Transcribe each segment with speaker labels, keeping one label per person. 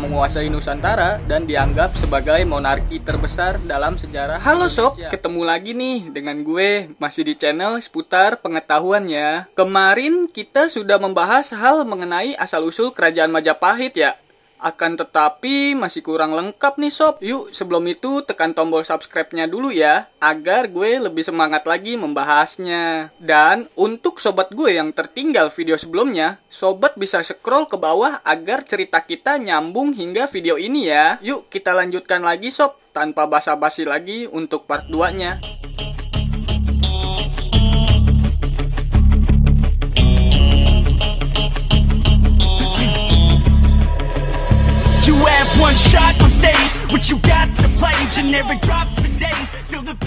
Speaker 1: menguasai Nusantara dan dianggap sebagai monarki terbesar dalam sejarah. Halo sob, ketemu lagi nih dengan gue masih di channel seputar pengetahuan ya. Kemarin kita sudah membahas hal mengenai asal-usul kerajaan Majapahit ya. Akan tetapi masih kurang lengkap nih sob. Yuk sebelum itu tekan tombol subscribe-nya dulu ya, agar gue lebih semangat lagi membahasnya. Dan untuk sobat gue yang tertinggal video sebelumnya, sobat bisa scroll ke bawah agar cerita kita nyambung hingga video ini ya. Yuk kita lanjutkan lagi sob, tanpa basa-basi lagi untuk part 2-nya.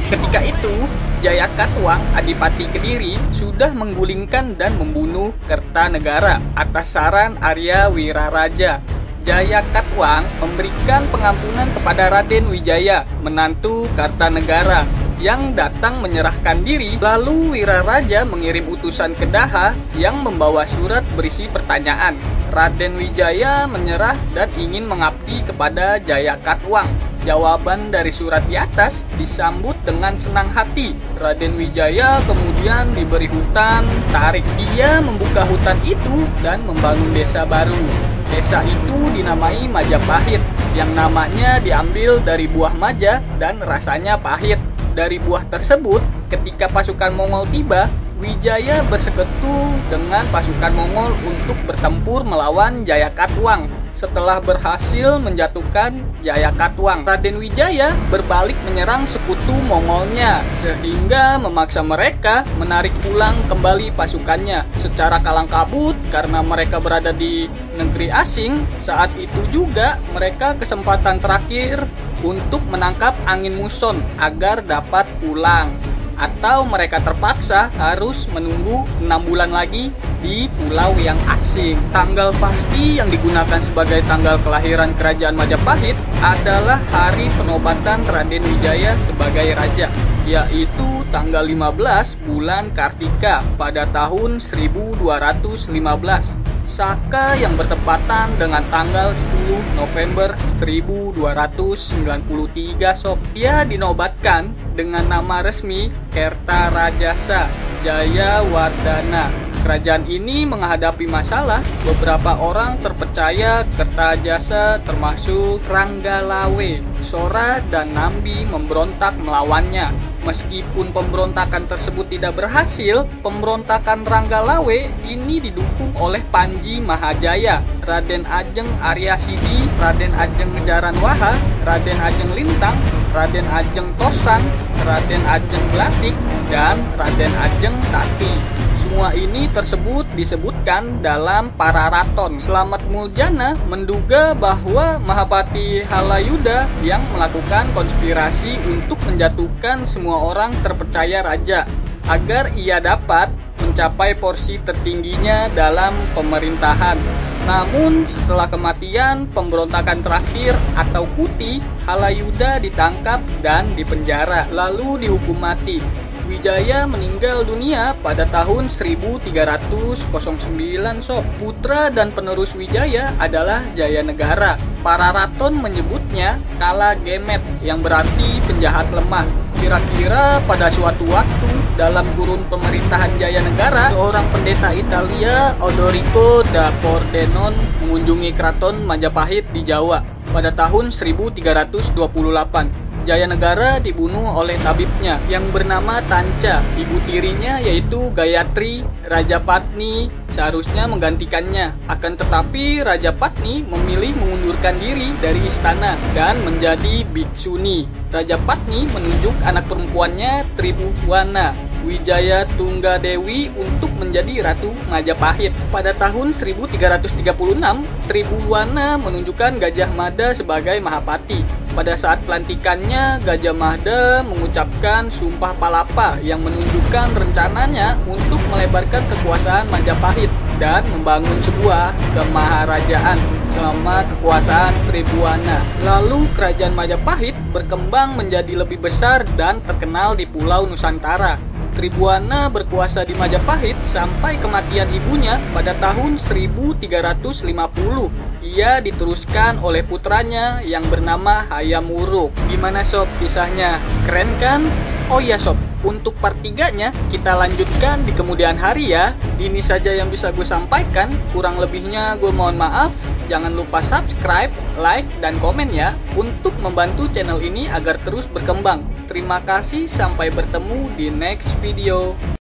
Speaker 1: Ketika itu, Jaya Katuang, Adipati Kediri, sudah menggulingkan dan membunuh Kertanegara atas saran Arya Wiraraja. Jaya Katuang memberikan pengampunan kepada Raden Wijaya, menantu Kertanegara, yang datang menyerahkan diri. Lalu Wiraraja mengirim utusan ke Daha yang membawa surat berisi pertanyaan. Raden Wijaya menyerah dan ingin mengabdi kepada Jaya Katuang. Jawaban dari surat di atas disambut dengan senang hati. Raden Wijaya kemudian diberi hutan tarik. Dia membuka hutan itu dan membangun desa baru. Desa itu dinamai Majapahit, yang namanya diambil dari buah maja dan rasanya pahit. Dari buah tersebut, ketika pasukan Mongol tiba, Wijaya bersekutu dengan pasukan Mongol untuk bertempur melawan Jaya Katuang. Setelah berhasil menjatuhkan Jaya Katuang, Raden Wijaya berbalik menyerang sekutu Mongolnya, sehingga memaksa mereka menarik pulang kembali pasukannya secara kalang kabut karena mereka berada di negeri asing. Saat itu juga mereka kesempatan terakhir untuk menangkap angin muson agar dapat pulang, atau mereka terpaksa harus menunggu 6 bulan lagi di pulau yang asing. Tanggal pasti yang digunakan sebagai tanggal kelahiran kerajaan Majapahit adalah hari penobatan Raden Wijaya sebagai raja, yaitu tanggal 15 bulan Kartika pada tahun 1215. Saka yang bertepatan dengan tanggal 10 November 1293 sob. Ia dinobatkan dengan nama resmi Kertarajasa Jayawardhana. Kerajaan ini menghadapi masalah. Beberapa orang terpercaya Kertajasa termasuk Ranggalawe, Sora, dan Nambi memberontak melawannya. Meskipun pemberontakan tersebut tidak berhasil, pemberontakan Ranggalawe ini didukung oleh Panji Mahajaya, Raden Ajeng Aryasidi, Raden Ajeng Jaranwaha, Raden Ajeng Lintang, Raden Ajeng Tosan, Raden Ajeng Glatik, dan Raden Ajeng Tati. Semua ini disebutkan dalam Pararaton. Slamet Muljana menduga bahwa Mahapati Halayuda yang melakukan konspirasi untuk menjatuhkan semua orang terpercaya raja agar ia dapat mencapai porsi tertingginya dalam pemerintahan. Namun setelah kematian pemberontakan terakhir atau Kuti, Halayuda ditangkap dan dipenjara lalu dihukum mati. Wijaya meninggal dunia pada tahun 1309 sob. Putra dan penerus Wijaya adalah Jayanegara. Pararaton menyebutnya Kala Gemet, yang berarti penjahat lemah. Kira-kira pada suatu waktu dalam kurun pemerintahan Jayanegara, seorang pendeta Italia, Odorico da Pordenone, mengunjungi keraton Majapahit di Jawa pada tahun 1328. Jayanegara dibunuh oleh tabibnya yang bernama Tanca. Ibu tirinya yaitu Gayatri Rajapatni seharusnya menggantikannya. Akan tetapi Rajapatni memilih mengundurkan diri dari istana dan menjadi biksuni. Rajapatni menunjuk anak perempuannya Tribhuwana Wijaya Tunggadewi untuk menjadi Ratu Majapahit. Pada tahun 1336, Tribhuwana menunjukkan Gajah Mada sebagai Mahapati. Pada saat pelantikannya, Gajah Mada mengucapkan Sumpah Palapa yang menunjukkan rencananya untuk melebarkan kekuasaan Majapahit dan membangun sebuah kemaharajaan selama kekuasaan Tribhuwana. Lalu kerajaan Majapahit berkembang menjadi lebih besar dan terkenal di Pulau Nusantara. Tribhuwana berkuasa di Majapahit sampai kematian ibunya pada tahun 1350. Ia diteruskan oleh putranya yang bernama Hayam Wuruk. Gimana sob kisahnya? Keren kan? Oh iya sob, untuk part 3-nya kita lanjutkan di kemudian hari ya. Ini saja yang bisa gue sampaikan, kurang lebihnya gue mohon maaf. Jangan lupa subscribe, like, dan komen ya untuk membantu channel ini agar terus berkembang. Terima kasih, sampai bertemu di next video.